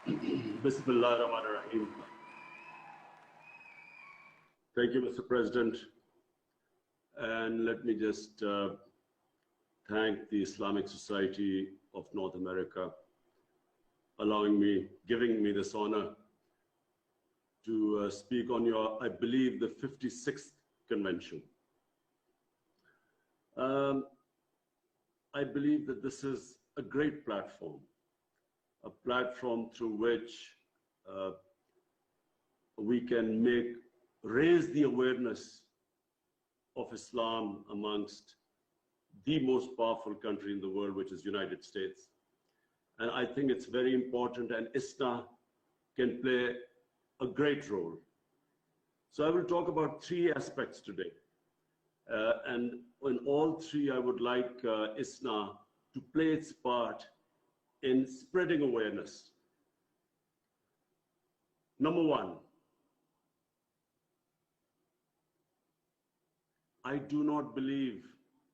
Bismillah ar-Rahman ar-Rahim. Thank you, Mr. President. And let me just thank the Islamic Society of North America giving me this honor to speak on your, I believe, the 56th convention. I believe that this is a great platform, a platform through which we can raise the awareness of Islam amongst the most powerful country in the world, which is United States. And I think it's very important, and ISNA can play a great role. So I will talk about three aspects today. And in all three, I would like ISNA to play its part in spreading awareness. Number one, I do not believe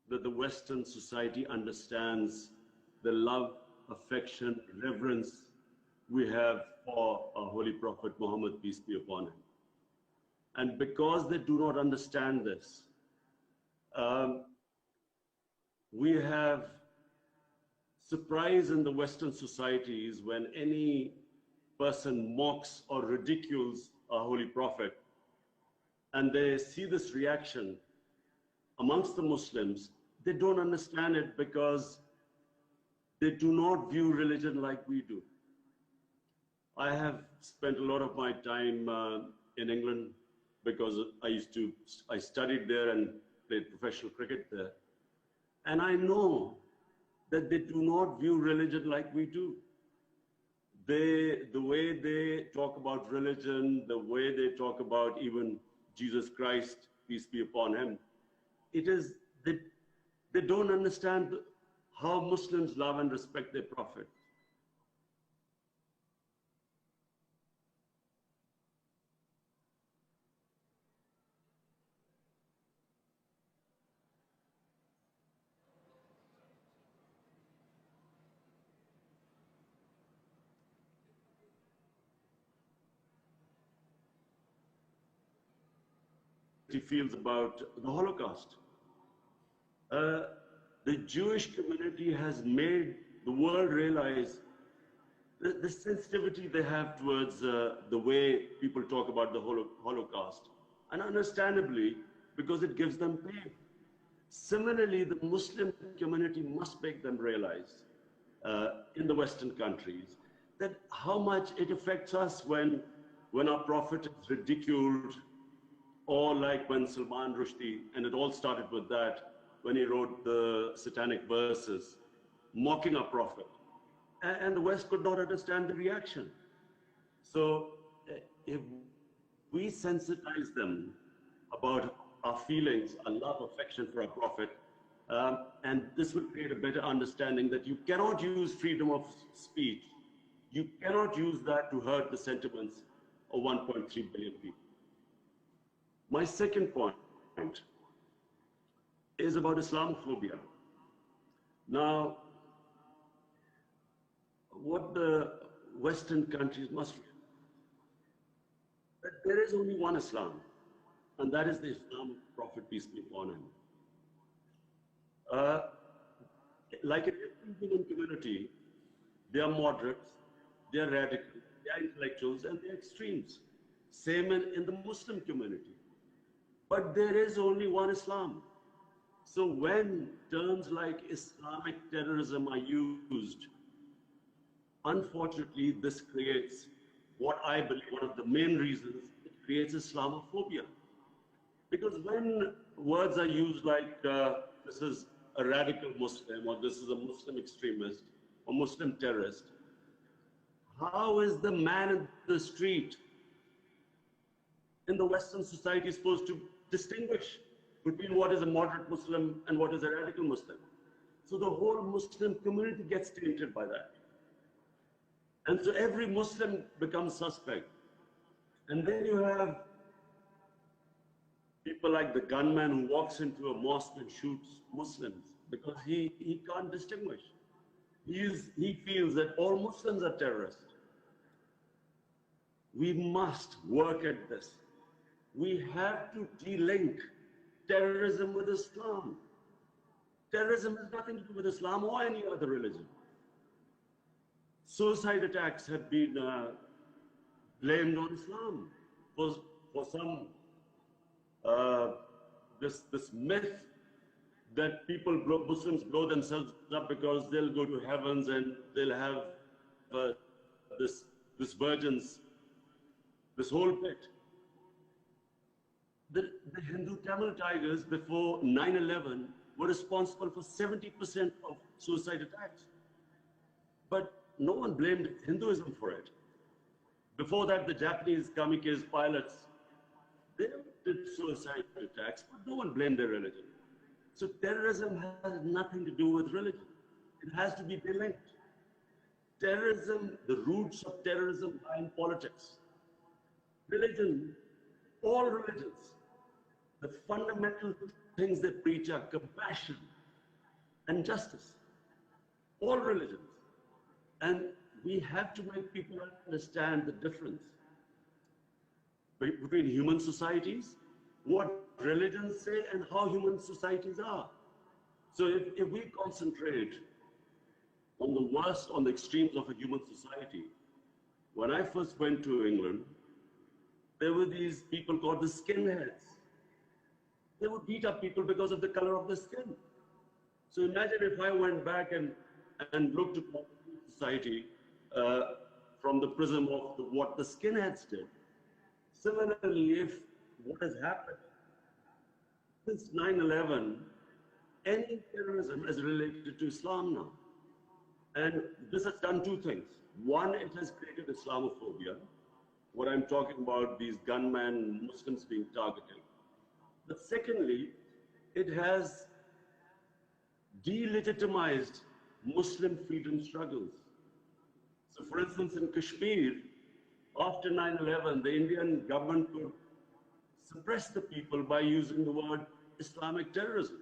that the Western society understands the love, affection, reverence we have for our Holy Prophet Muhammad, peace be upon him. And because they do not understand this, we have surprise in the Western societies when any person mocks or ridicules our Holy Prophet, and they see this reaction amongst the Muslims. They don't understand it because they do not view religion like we do. I have spent a lot of my time in England because I studied there and played professional cricket there. And I know that they do not view religion like we do. The way they talk about religion, the way they talk about even Jesus Christ, peace be upon him, they don't understand how Muslims love and respect their Prophet. He feels about the Holocaust. The Jewish community has made the world realize the sensitivity they have towards the way people talk about the Holocaust, and understandably, because it gives them pain. Similarly, the Muslim community must make them realize in the Western countries that how much it affects us when our Prophet is ridiculed, or like when Salman Rushdie, and it all started with that, when he wrote the satanic verses, mocking our Prophet. And the West could not understand the reaction. So if we sensitize them about our feelings, our love, affection for our Prophet, and this will create a better understanding that you cannot use freedom of speech. You cannot use that to hurt the sentiments of 1.3 billion people. My second point is about Islamophobia. Now, what the Western countries must realize, that there is only one Islam, and that is the Islam of Prophet, peace be upon him. Like in every human community, they are moderates, they are radicals, they are intellectuals, and they are extremes. Same in the Muslim community. But there is only one Islam. So when terms like Islamic terrorism are used, unfortunately, this creates what I believe one of the main reasons it creates Islamophobia. Because when words are used like this is a radical Muslim, or this is a Muslim extremist, or Muslim terrorist, how is the man in the street in the Western society supposed to distinguish between what is a moderate Muslim and what is a radical Muslim? So the whole Muslim community gets tainted by that. And so every Muslim becomes suspect. And then you have people like the gunman who walks into a mosque and shoots Muslims because he can't distinguish. He feels that all Muslims are terrorists. We must work at this. We have to de-link terrorism with Islam. Terrorism has nothing to do with Islam or any other religion. Suicide attacks have been blamed on Islam for some this myth that Muslims blow themselves up because they'll go to heavens and they'll have this virgins, this whole bit. The Hindu Tamil Tigers before 9/11 were responsible for 70% of suicide attacks. But no one blamed Hinduism for it. Before that, the Japanese kamikaze pilots, they did suicide attacks, but no one blamed their religion. So terrorism has nothing to do with religion. It has to be delinked. Terrorism, the roots of terrorism are in politics. Religion, all religions, the fundamental things they preach are compassion and justice. All religions. And we have to make people understand the difference between human societies, what religions say, and how human societies are. So if we concentrate on the worst, on the extremes of a human society, when I first went to England, there were these people called the skinheads. They would beat up people because of the color of the skin. So imagine if I went back and looked at society from the prism of what the skinheads did. Similarly, if what has happened since 9/11, any terrorism is related to Islam now. And this has done two things. One, it has created Islamophobia. What I'm talking about, these gunmen, Muslims being targeted. But secondly, it has delegitimized Muslim freedom struggles. So for instance, in Kashmir, after 9/11, the Indian government could suppress the people by using the word Islamic terrorism.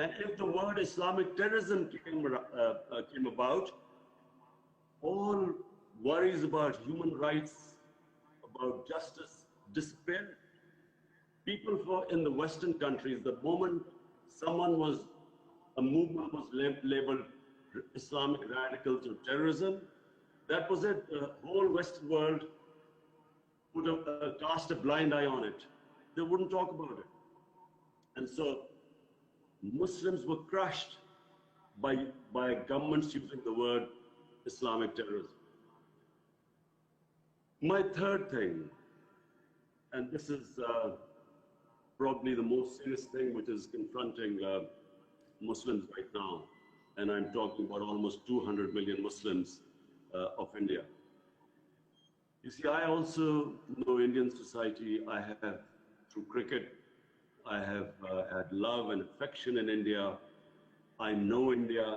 And if the word Islamic terrorism came about, all worries about human rights, about justice disappeared. People in the Western countries, the moment a movement was labeled Islamic radicals or terrorism, that was it. The whole Western world would cast a blind eye on it. They wouldn't talk about it. And so Muslims were crushed by governments using the word Islamic terrorism. My third thing, and this is probably the most serious thing which is confronting Muslims right now, and I'm talking about almost 200 million Muslims of India. You see, I also know Indian society. I have, through cricket, I have had love and affection in India. I know India,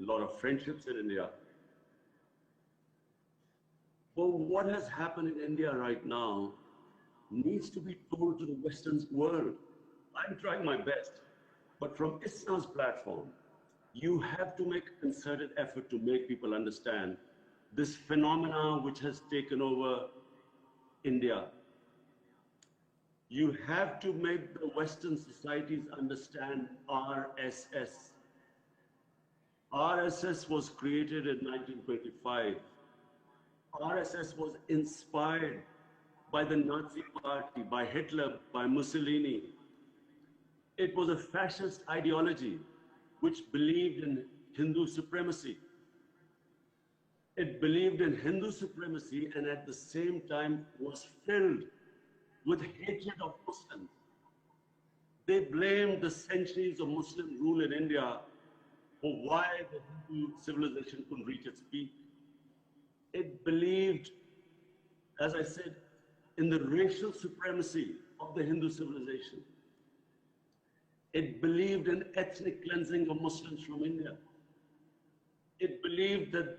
a lot of friendships in India. Well, what has happened in India right now needs to be told to the Western world. I'm trying my best, but from ISNA's platform, you have to make a concerted effort to make people understand this phenomena which has taken over India. You have to make the Western societies understand RSS. RSS was created in 1925. RSS was inspired by the Nazi Party, by Hitler, by Mussolini. It was a fascist ideology which believed in Hindu supremacy. It believed in Hindu supremacy and at the same time was filled with hatred of Muslims. They blamed the centuries of Muslim rule in India for why the Hindu civilization couldn't reach its peak. It believed, as I said, in the racial supremacy of the Hindu civilization. It believed in ethnic cleansing of Muslims from India. It believed that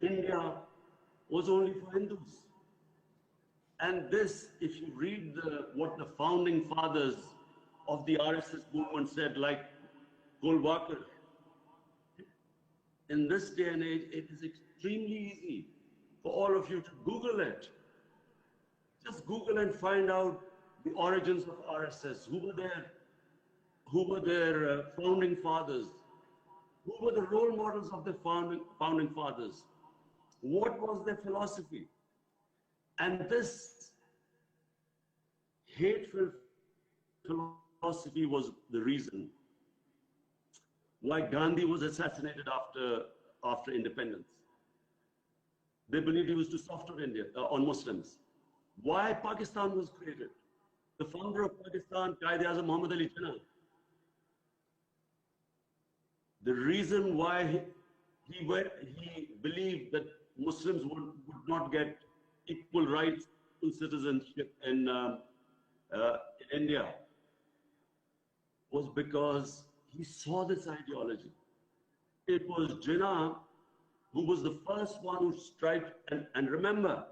India was only for Hindus. And this, if you read what the founding fathers of the RSS movement said, like Golwalkar, in this day and age, it is extremely easy for all of you to Google it. Just Google and find out the origins of RSS. Who were their founding fathers? Who were the role models of the founding fathers? What was their philosophy? And this hateful philosophy was the reason why Gandhi was assassinated after independence. They believed he was too soft on Muslims. Why Pakistan was created? The founder of Pakistan, Quaid-e-Azam Muhammad Ali Jinnah. The reason why he believed that Muslims would not get equal rights to citizenship in India was because he saw this ideology. It was Jinnah who was the first one who tried, and remember,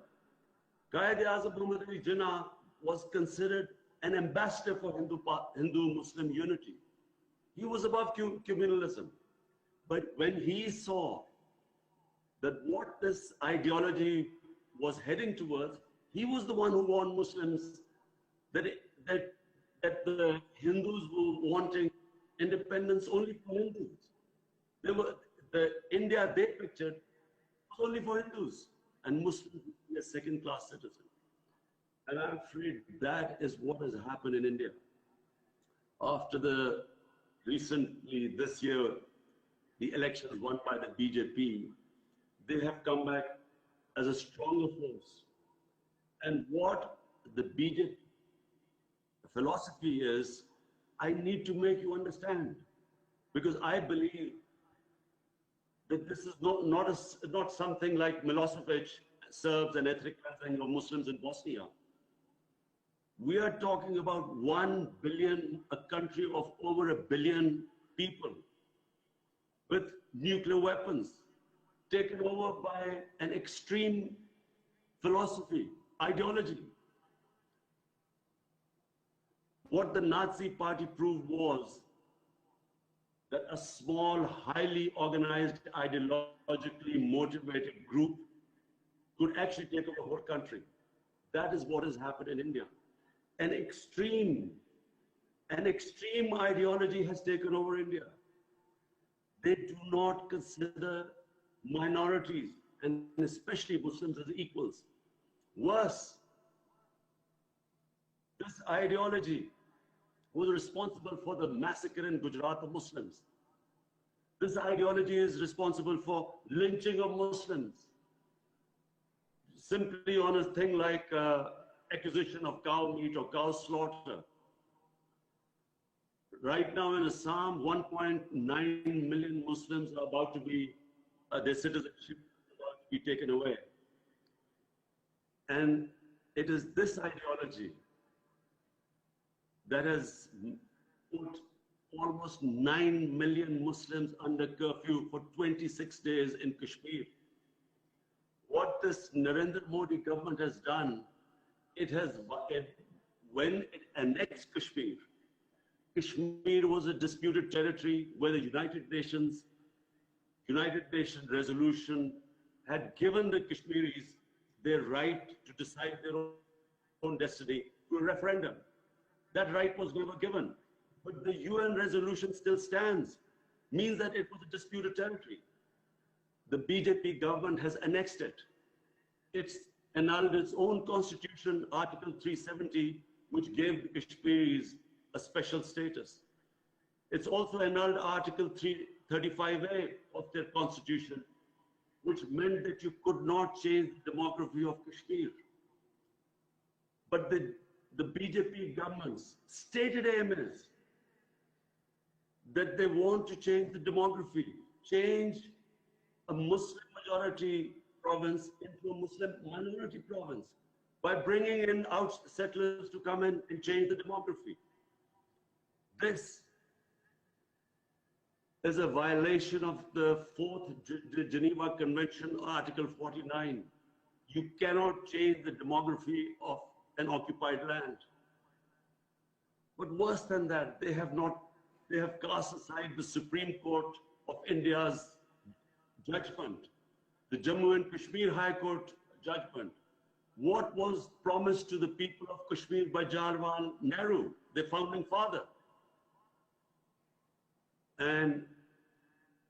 Quaid-e-Azam Muhammad Ali Jinnah was considered an ambassador for Hindu-Muslim unity. He was above communalism. But when he saw that what this ideology was heading towards, he was the one who warned Muslims that the Hindus were wanting independence only for Hindus. The India they pictured was only for Hindus, and Muslims would be a second-class citizen. And I'm afraid that is what has happened in India. After recently this year, the elections won by the BJP, they have come back as a stronger force. And what the BJP philosophy is, I need to make you understand, because I believe that this is not something like Milosevic, Serbs and ethnic cleansing of Muslims in Bosnia. We are talking about 1 billion, a country of over 1 billion people with nuclear weapons, taken over by an extreme philosophy, ideology. What the Nazi party proved was that a small, highly organized, ideologically motivated group could actually take over the whole country. That is what has happened in India. An extreme ideology has taken over India. They do not consider minorities, and especially Muslims, as equals. Worse, this ideology was responsible for the massacre in Gujarat of Muslims. This ideology is responsible for lynching of Muslims, simply on a thing like acquisition of cow meat or cow slaughter. Right now in Assam, 1.9 million Muslims are about to be, their citizenship is about to be taken away. And it is this ideology that has put almost 9 million Muslims under curfew for 26 days in Kashmir. What this Narendra Modi government has done, when it annexed Kashmir, Kashmir was a disputed territory where the United Nations resolution had given the Kashmiris their right to decide their own destiny through a referendum. That right was never given. But the UN resolution still stands, means that it was a disputed territory. The BJP government has annexed it. It's annulled its own constitution, Article 370, which gave the Kashmiris a special status. It's also annulled Article 335A of their constitution, which meant that you could not change the demography of Kashmir. But the BJP government's stated aim is that they want to change the demography, change a Muslim majority province into a Muslim minority province by bringing in settlers to come in and change the demography. This is a violation of the 4th Geneva Convention, Article 49. You cannot change the demography of an occupied land. But worse than that, they have cast aside the Supreme Court of India's judgment the Jammu and Kashmir High Court judgment. What was promised to the people of Kashmir by Jawaharlal Nehru, the founding father? And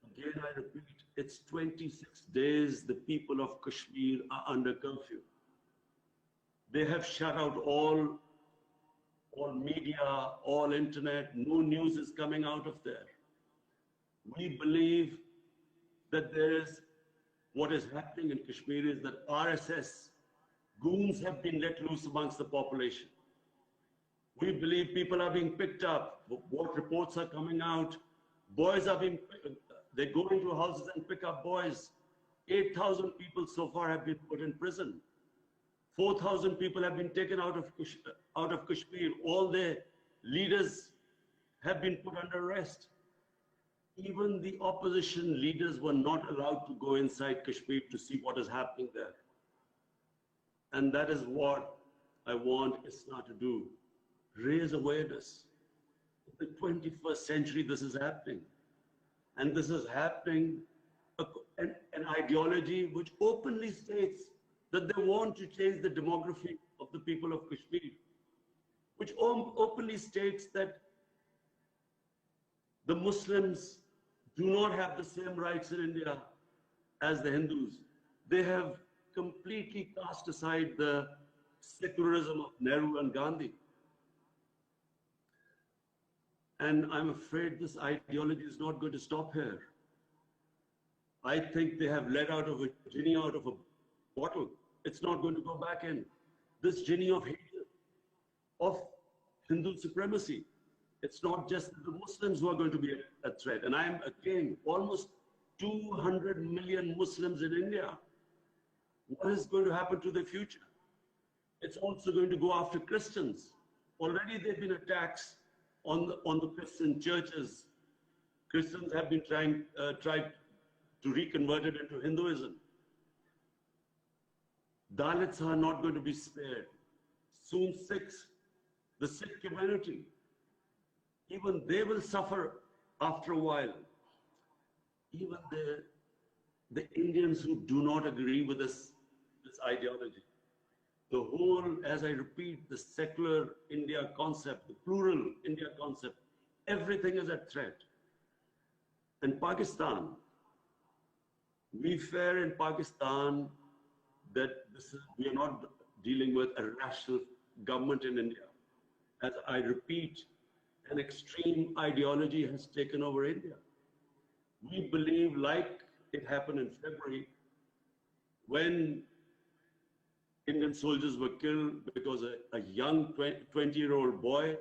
again, I repeat, it's 26 days the people of Kashmir are under curfew. They have shut out all media, all internet, no news is coming out of there. We believe that what is happening in Kashmir is that RSS goons have been let loose amongst the population. We believe people are being picked up. What reports are coming out? Boys are they go into houses and pick up boys. 8,000 people so far have been put in prison. 4,000 people have been taken out of Kashmir. All their leaders have been put under arrest. Even the opposition leaders were not allowed to go inside Kashmir to see what is happening there. And that is what I want ISNA to do. Raise awareness. In the 21st century, this is happening. And this is happening, an ideology which openly states that they want to change the demography of the people of Kashmir, which openly states that the Muslims do not have the same rights in India as the Hindus. They have completely cast aside the secularism of Nehru and Gandhi. And I'm afraid this ideology is not going to stop here. I think they have let out of a genie out of a bottle. It's not going to go back in. This genie of hate, of Hindu supremacy. It's not just the Muslims who are going to be a threat. And I'm again, almost 200 million Muslims in India. What is going to happen to their future? It's also going to go after Christians. Already there have been attacks on the Christian churches. Christians have been tried to reconvert it into Hinduism. Dalits are not going to be spared. Soon Sikhs, the Sikh community, even they will suffer after a while. Even the Indians who do not agree with this ideology. The whole, as I repeat, the secular India concept, the plural India concept, everything is at threat. And Pakistan, we fear in Pakistan that we are not dealing with a rational government in India. As I repeat, an extreme ideology has taken over India. We believe, like it happened in February, when Indian soldiers were killed because a young 20-year-old boy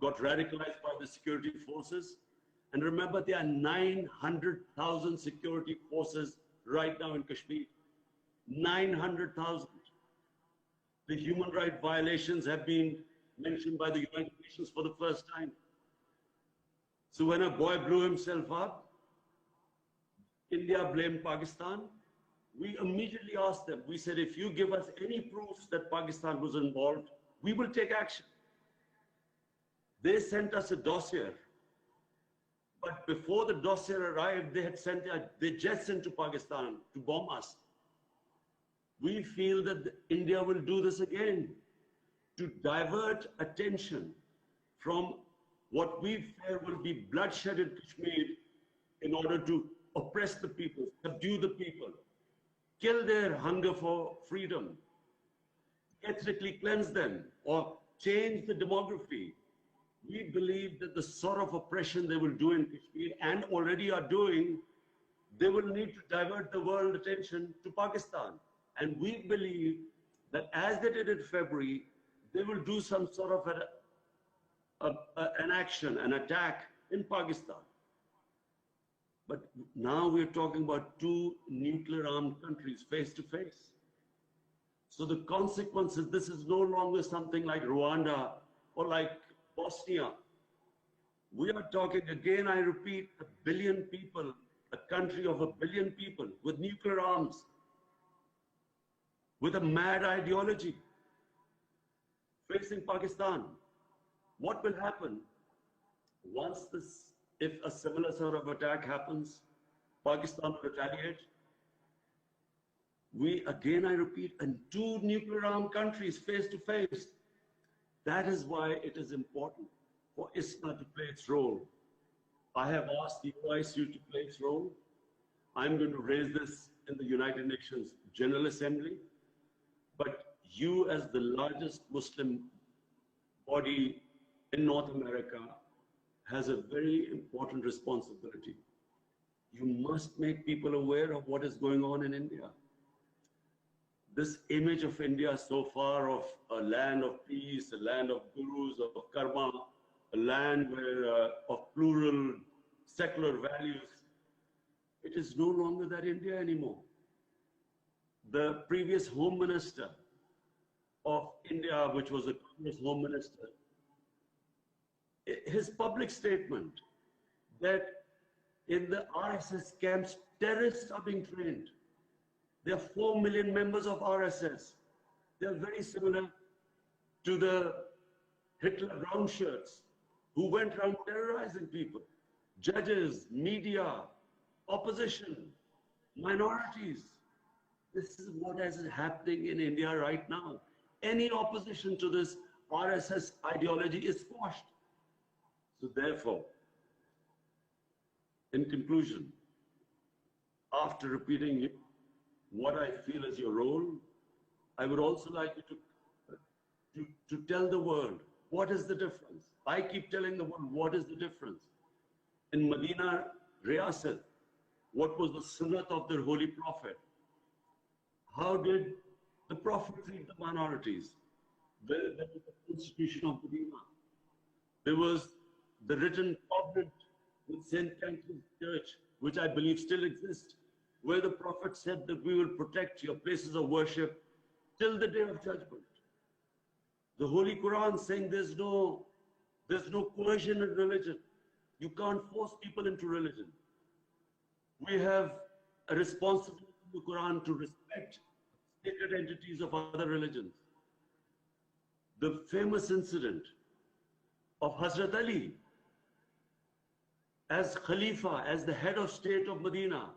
got radicalized by the security forces. And remember, there are 900,000 security forces right now in Kashmir. 900,000. The human rights violations have been mentioned by the United Nations for the first time. So when a boy blew himself up, India blamed Pakistan. We immediately asked them, we said, if you give us any proofs that Pakistan was involved, we will take action. They sent us a dossier. But before the dossier arrived, they had sent their jets into Pakistan to bomb us. We feel that India will do this again to divert attention from what we fear will be bloodshed in Kashmir in order to oppress the people, subdue the people, kill their hunger for freedom, ethnically cleanse them, or change the demography. We believe that the sort of oppression they will do in Kashmir and already are doing, they will need to divert the world attention to Pakistan. And we believe that as they did in February, they will do some sort of an action, an attack in Pakistan. But now we're talking about two nuclear-armed countries face to face. So the consequences, this is no longer something like Rwanda or like Bosnia. We are talking, again, I repeat, 1 billion people, a country of 1 billion people with nuclear arms, with a mad ideology facing Pakistan. What will happen once this, if a similar sort of attack happens, Pakistan will retaliate? We, again, I repeat, and two nuclear armed countries face to face. That is why it is important for ISNA to play its role. I have asked the OICU to play its role. I'm going to raise this in the United Nations General Assembly. But you, as the largest Muslim body in North America, has a very important responsibility. You must make people aware of what is going on in India. This image of India so far of a land of peace, a land of gurus, of karma, a land where, of plural secular values, it is no longer that India anymore. The previous Home Minister of India, which was a Congress Home Minister, his public statement that in the RSS camps, terrorists are being trained. There are 4 million members of RSS. They are very similar to the Hitler brown shirts who went around terrorizing people. Judges, media, opposition, minorities. This is what is happening in India right now. Any opposition to this RSS ideology is squashed. So therefore, in conclusion, after repeating what I feel is your role, I would also like you to tell the world, what is the difference? I keep telling the world, what is the difference? In Medina, Riyasat, what was the sunnat of their holy prophet? How did the prophet treat the minorities? There was the constitution of Medina. There was the written covenant with St. Catherine's Church, which I believe still exists, where the prophet said that we will protect your places of worship till the day of judgment. The Holy Quran saying there's no coercion in religion. You can't force people into religion. We have a responsibility in the Quran to respect sacred entities of other religions. The famous incident of Hazrat Ali as Khalifa, as the head of state of Medina,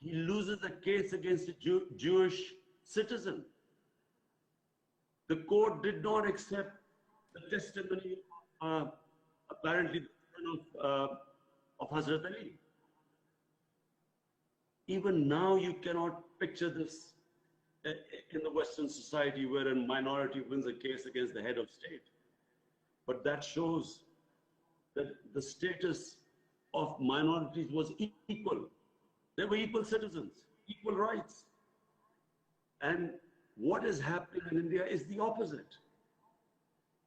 he loses a case against a Jewish citizen. The court did not accept the testimony, apparently, the son of Hazrat Ali. Even now, you cannot picture this in the Western society where a minority wins a case against the head of state. But that shows that the status of minorities was equal. They were equal citizens, equal rights. And what is happening in India is the opposite.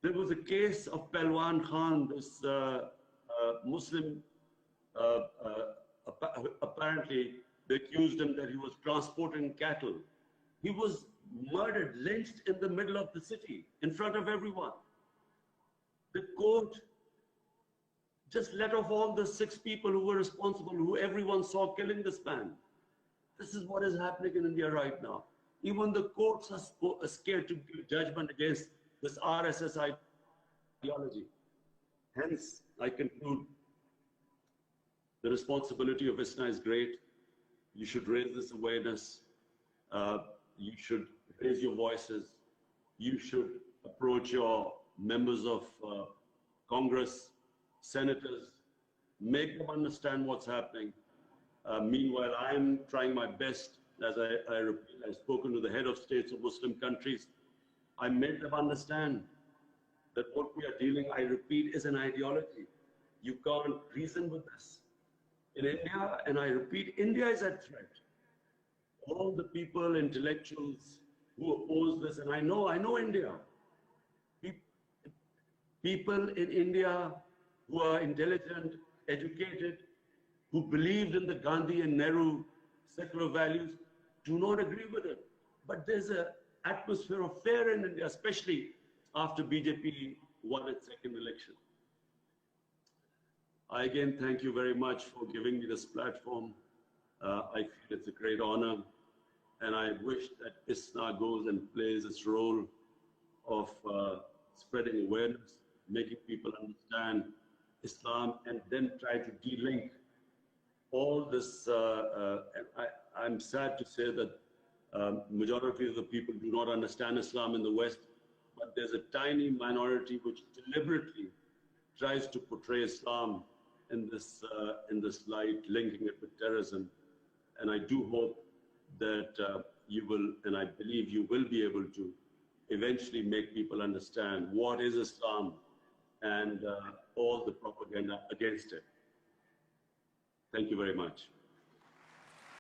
There was a case of Pelwan Khan, this Muslim, apparently they accused him that he was transporting cattle. He was murdered, lynched in the middle of the city, in front of everyone. The court just let off all the 6 people who were responsible, who everyone saw killing this man. This is what is happening in India right now. Even the courts are scared to give judgment against this RSS ideology. Hence, I conclude, the responsibility of ISNA is great. You should raise this awareness. You should raise your voices. You should approach your members of Congress, senators, make them understand what's happening. Meanwhile, I'm trying my best, as I repeat, I've spoken to the head of states of Muslim countries. I made them understand that what we are dealing, I repeat, is an ideology. You can't reason with this. In India, and I repeat, India is at threat. All the people, intellectuals who oppose this, and I know India. People in India who are intelligent, educated, who believed in the Gandhi and Nehru secular values, do not agree with it. But there's an atmosphere of fear in India, especially after BJP won its second election. I again thank you very much for giving me this platform. I feel it's a great honor, and I wish that ISNA goes and plays its role of spreading awareness, making people understand Islam, and then try to de-link all this. I'm sad to say that Majority of the people do not understand Islam in the West, but there's a tiny minority which deliberately tries to portray Islam in this light, linking it with terrorism. And I do hope that you will, and I believe you will be able to eventually make people understand what is Islam and all the propaganda against it. Thank you very much.